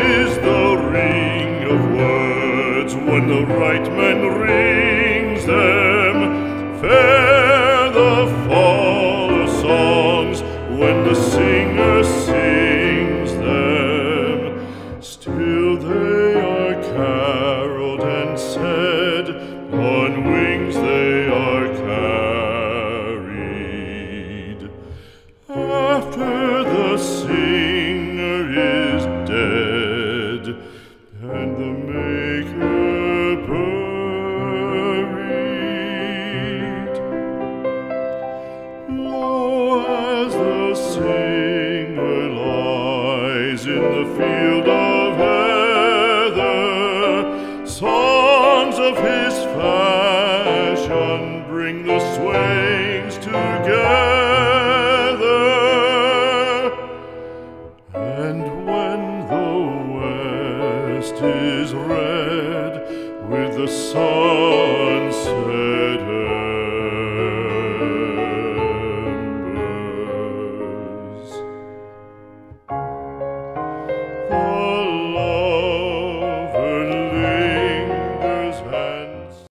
is the ring of words when the right man rings them. Fair the fall of songs when the singer sings them. Still they are caroled and said, on wings they are carried. After the singer is dead and the maker buried, lo, as the singer lies in the field of heather, songs of his fashion bring the swains together. And when the west is red with the sunset